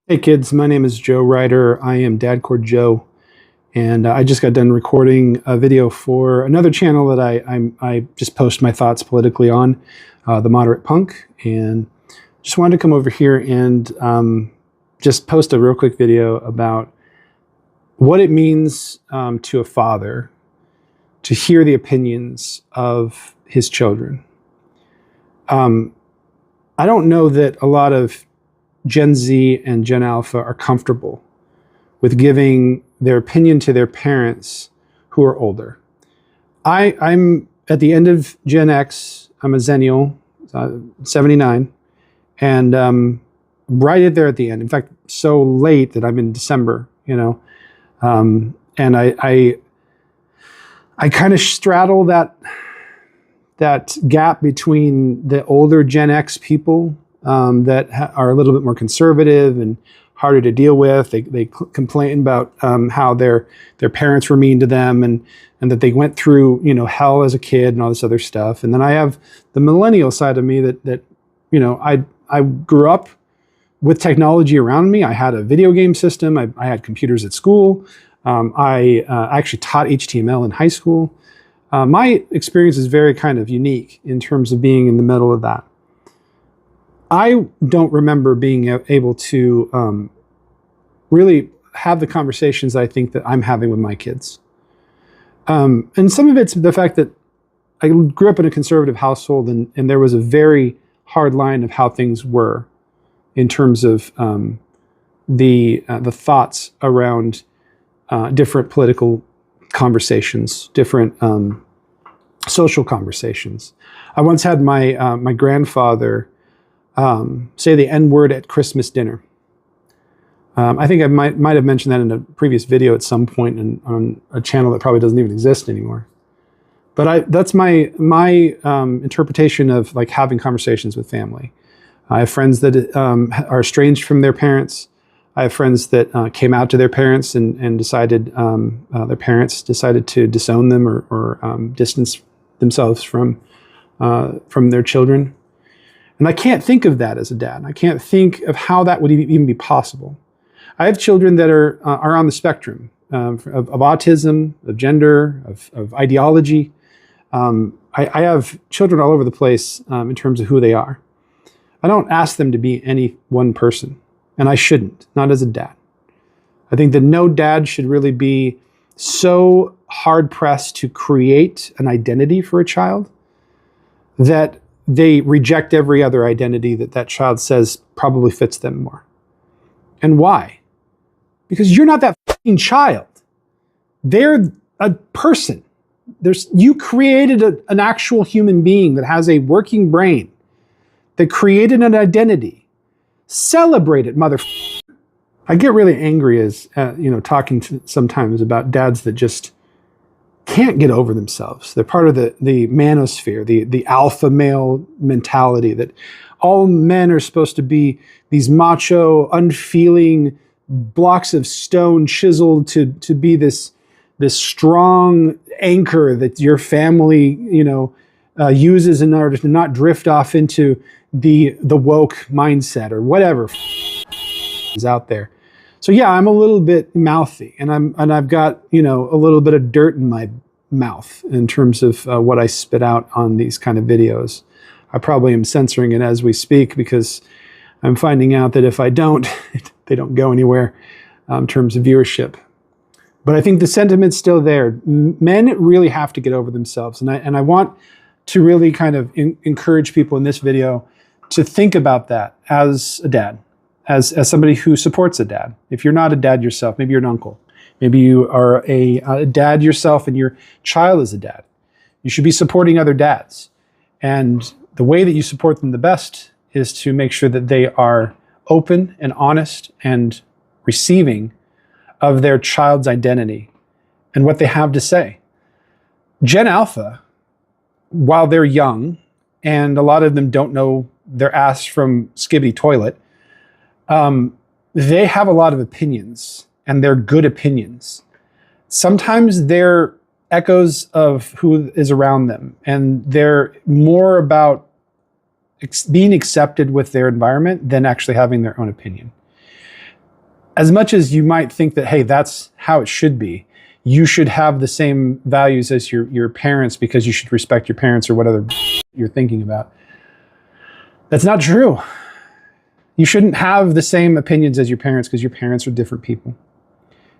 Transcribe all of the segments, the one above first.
Hey kids, my name is Joe Ryder. I am Dadcore Joe, and I just got done recording a video for another channel that I just post my thoughts politically on, The Moderate Punk, and just wanted to come over here and just post a real quick video about what it means to a father to hear the opinions of his children. I don't know that a lot of Gen Z and Gen Alpha are comfortable with giving their opinion to their parents who are older. I'm at the end of Gen X. I'm a Zennial, 79, and right there at the end. In fact, so late that I'm in December, and I kind of straddle that gap between the older Gen X people that are a little bit more conservative and harder to deal with. They complain about how their parents were mean to them and that they went through hell as a kid and all this other stuff. And then I have the millennial side of me that I grew up with technology around me. I had a video game system. I had computers at school. I actually taught HTML in high school. My experience is very kind of unique in terms of being in the middle of that. I don't remember being able to really have the conversations I think that I'm having with my kids. And some of it's the fact that I grew up in a conservative household and there was a very hard line of how things were in terms of the thoughts around different political conversations, different social conversations. I once had my grandfather say the N-word at Christmas dinner. I think I might have mentioned that in a previous video at some point on a channel that probably doesn't even exist anymore. But that's my interpretation of like having conversations with family. I have friends that are estranged from their parents. I have friends that came out to their parents and decided their parents decided to disown them or distance themselves from their children. And I can't think of that as a dad. I can't think of how that would even be possible. I have children that are on the spectrum of autism, of gender, of ideology. I have children all over the place in terms of who they are. I don't ask them to be any one person, and I shouldn't, not as a dad. I think that no dad should really be so hard-pressed to create an identity for a child that they reject every other identity that child says probably fits them more. And why? Because you're not that fucking child. They're a person. You created an actual human being that has a working brain, that created an identity. Celebrate it, motherfucker. I get really angry as talking sometimes about dads that just can't get over themselves. They're part of the manosphere, the alpha male mentality that all men are supposed to be these macho, unfeeling blocks of stone chiseled to be this strong anchor that your family uses in order to not drift off into the woke mindset or whatever is out there. So yeah, I'm a little bit mouthy, and I've got a little bit of dirt in my mouth in terms of what I spit out on these kind of videos. I probably am censoring it as we speak because I'm finding out that if I don't, they don't go anywhere in terms of viewership. But I think the sentiment's still there. Men really have to get over themselves, and I want to really kind of encourage people in this video to think about that as a dad. As somebody who supports a dad. If you're not a dad yourself, maybe you're an uncle. Maybe you are a dad yourself and your child is a dad. You should be supporting other dads. And the way that you support them the best is to make sure that they are open and honest and receiving of their child's identity and what they have to say. Gen Alpha, while they're young, and a lot of them don't know their ass from Skibidi Toilet, they have a lot of opinions, and they're good opinions. Sometimes they're echoes of who is around them, and they're more about being accepted with their environment than actually having their own opinion. as much as you might think that, hey, that's how it should be, you should have the same values as your parents because you should respect your parents or whatever you're thinking about. That's not true. You shouldn't have the same opinions as your parents because your parents are different people.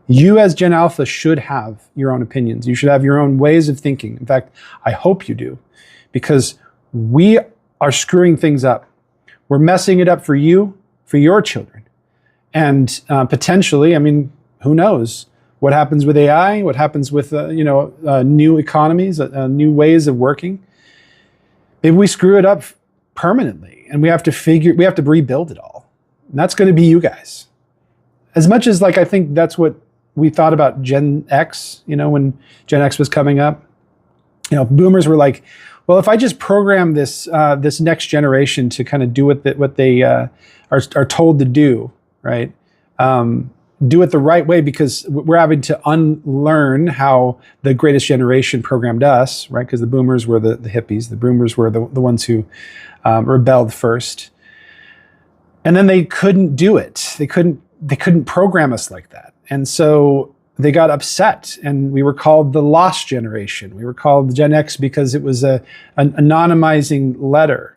You as Gen Alpha should have your own opinions. You should have your own ways of thinking. In fact, I hope you do, because we are screwing things up. We're messing it up for you, for your children. And potentially, I mean, who knows what happens with AI, what happens with new economies, new ways of working. Maybe we screw it up permanently, and we have to rebuild it all. And that's going to be you guys. As much as I think that's what we thought about Gen X, when Gen X was coming up, boomers were like, well, if I just program this next generation to kind of do what they are told to do, right? Do it the right way, because we're having to unlearn how the greatest generation programmed us, right? Because the boomers were the hippies. The boomers were the ones who rebelled first. And then they couldn't do it. They couldn't program us like that. And so they got upset, and we were called the lost generation. We were called Gen X because it was an anonymizing letter.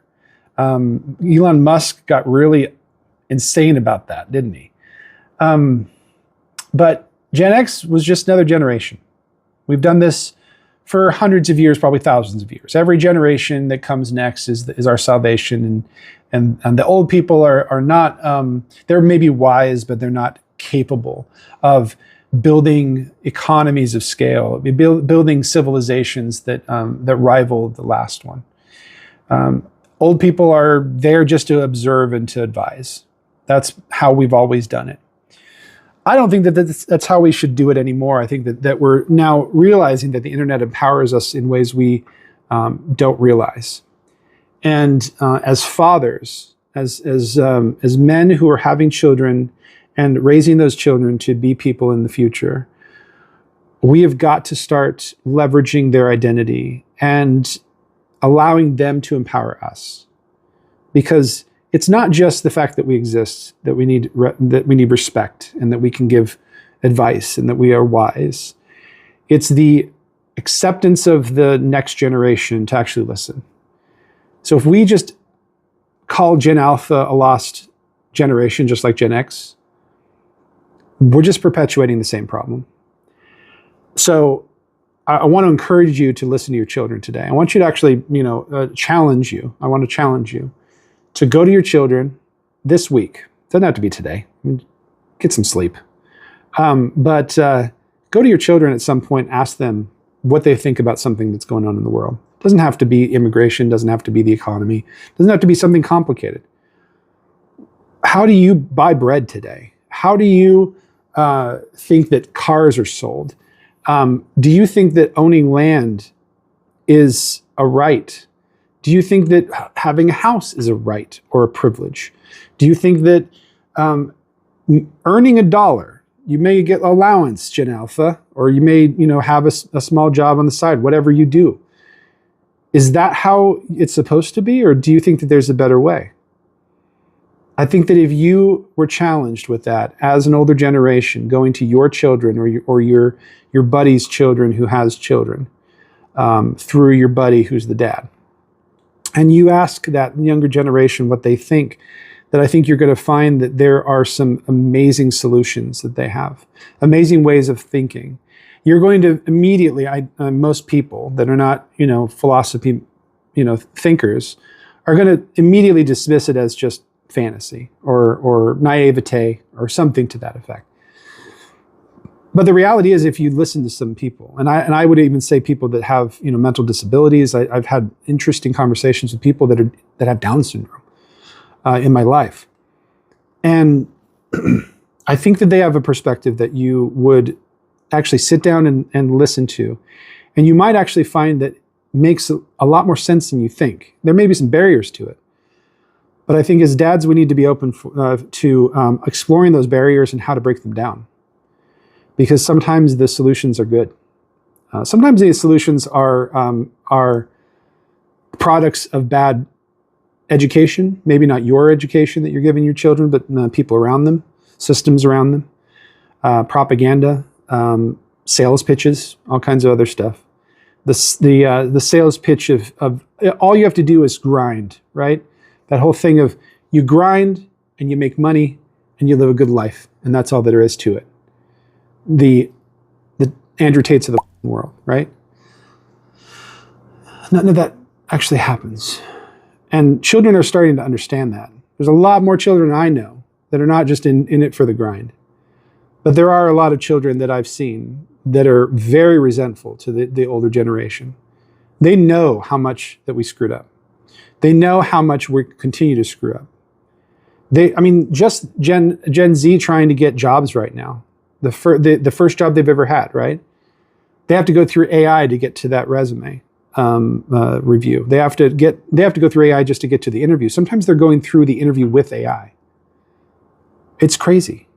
Elon Musk got really insane about that, didn't he? But Gen X was just another generation. We've done this for hundreds of years, probably thousands of years. Every generation that comes next is our salvation. And the old people are not, they're maybe wise, but they're not capable of building economies of scale, building civilizations that rival the last one. Old people are there just to observe and to advise. That's how we've always done it. I don't think that's how we should do it anymore. I think that we're now realizing that the internet empowers us in ways we don't realize. And as fathers, as men who are having children and raising those children to be people in the future, we have got to start leveraging their identity and allowing them to empower us. Because it's not just the fact that we exist, that we need respect, and that we can give advice, and that we are wise. It's the acceptance of the next generation to actually listen. So if we just call Gen Alpha a lost generation, just like Gen X, we're just perpetuating the same problem. So I want to encourage you to listen to your children today. I want you to actually, challenge you. I want to challenge you to go to your children this week. It doesn't have to be today. Get some sleep. But go to your children at some point, ask them what they think about something that's going on in the world. It doesn't have to be immigration, doesn't have to be the economy, doesn't have to be something complicated. How do you buy bread today? How do you think that cars are sold? Do you think that owning land is a right? Do you think that having a house is a right or a privilege? Do you think that earning $1, you may get allowance, Gen Alpha, or you may have a small job on the side, whatever you do. Is that how it's supposed to be, or do you think that there's a better way? I think that if you were challenged with that as an older generation, going to your children or your buddy's children who has children, through your buddy who's the dad, and you ask that younger generation what they think, that I think you're going to find that there are some amazing solutions that they have, amazing ways of thinking. You're going to immediately, most people that are not, philosophy, thinkers, are going to immediately dismiss it as just fantasy or naivete or something to that effect. But the reality is, if you listen to some people, and I would even say people that have mental disabilities, I've had interesting conversations with people that have Down syndrome in my life, and I think that they have a perspective that you would actually sit down and listen to, and you might actually find that makes a lot more sense than you think. There may be some barriers to it, but I think as dads we need to be open to exploring those barriers and how to break them down. Because sometimes the solutions are good. Sometimes the solutions are products of bad education. Maybe not your education that you're giving your children, but people around them. systems around them, propaganda, sales pitches, all kinds of other stuff. The sales pitch of all you have to do is grind, right? That whole thing of you grind and you make money and you live a good life, and that's all there is to it. The Andrew Tates of the world, right? None of that actually happens. And children are starting to understand that. There's a lot more children I know that are not just in it for the grind. But there are a lot of children that I've seen that are very resentful to the older generation. They know how much that we screwed up. They know how much we continue to screw up. Just Gen Z trying to get jobs right now. The first job they've ever had, right? They have to go through AI to get to that resume review. They have to go through AI just to get to the interview. Sometimes they're going through the interview with AI. It's crazy.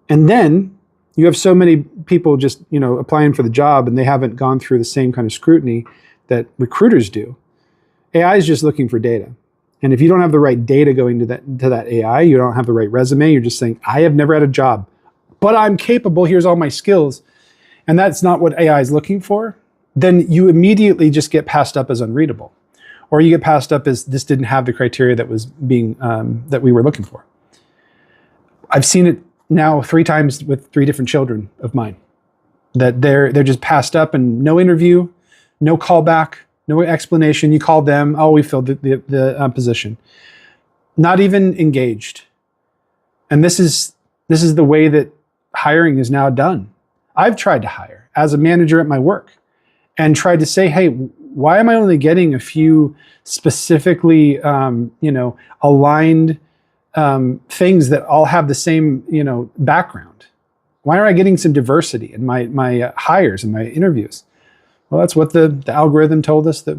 And then you have so many people just, applying for the job, and they haven't gone through the same kind of scrutiny that recruiters do. AI is just looking for data. And if you don't have the right data going to that AI, you don't have the right resume, you're just saying, I have never had a job, but I'm capable, here's all my skills. And that's not what AI is looking for. Then you immediately just get passed up as unreadable. Or you get passed up as this didn't have the criteria that was that we were looking for. I've seen it now 3 times with 3 different children of mine, that they're just passed up and no interview, no callback, no explanation. You called them, oh, we filled the position. Not even engaged. And this is the way that hiring is now done. I've tried to hire as a manager at my work and tried to say, hey, why am I only getting a few specifically, aligned things that all have the same, background? Why aren't I getting some diversity in my hires and my interviews? Well, that's what the algorithm told us that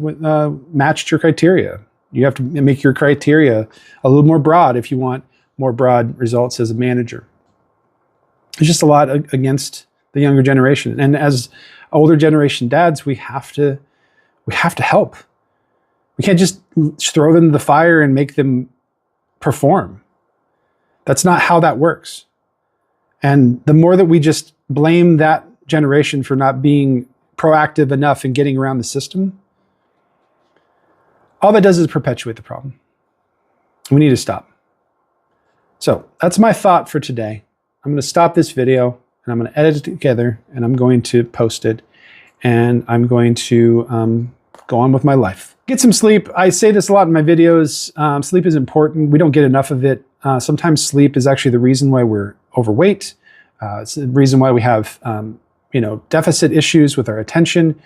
matched your criteria. You have to make your criteria a little more broad if you want more broad results as a manager. It's just a lot against the younger generation. And as older generation dads, we have to help. We can't just throw them in the fire and make them perform. That's not how that works. And the more that we just blame that generation for not being proactive enough in getting around the system, all that does is perpetuate the problem. We need to stop. So that's my thought for today. I'm going to stop this video and I'm going to edit it together and I'm going to post it and I'm going to go on with my life. Get some sleep. I say this a lot in my videos. Sleep is important. We don't get enough of it. Sometimes sleep is actually the reason why we're overweight. It's the reason why we have deficit issues with our attention.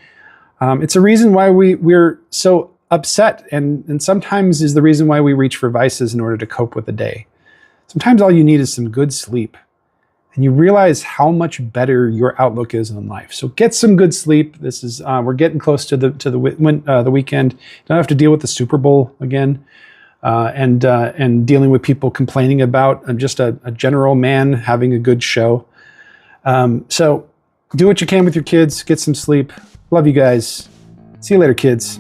It's a reason why we're so upset, and sometimes is the reason why we reach for vices in order to cope with the day. Sometimes all you need is some good sleep, and you realize how much better your outlook is on life. So get some good sleep. This is we're getting close to the weekend. You don't have to deal with the Super Bowl again, and dealing with people complaining about just a general man having a good show. So do what you can with your kids. Get some sleep. Love you guys. See you later, kids.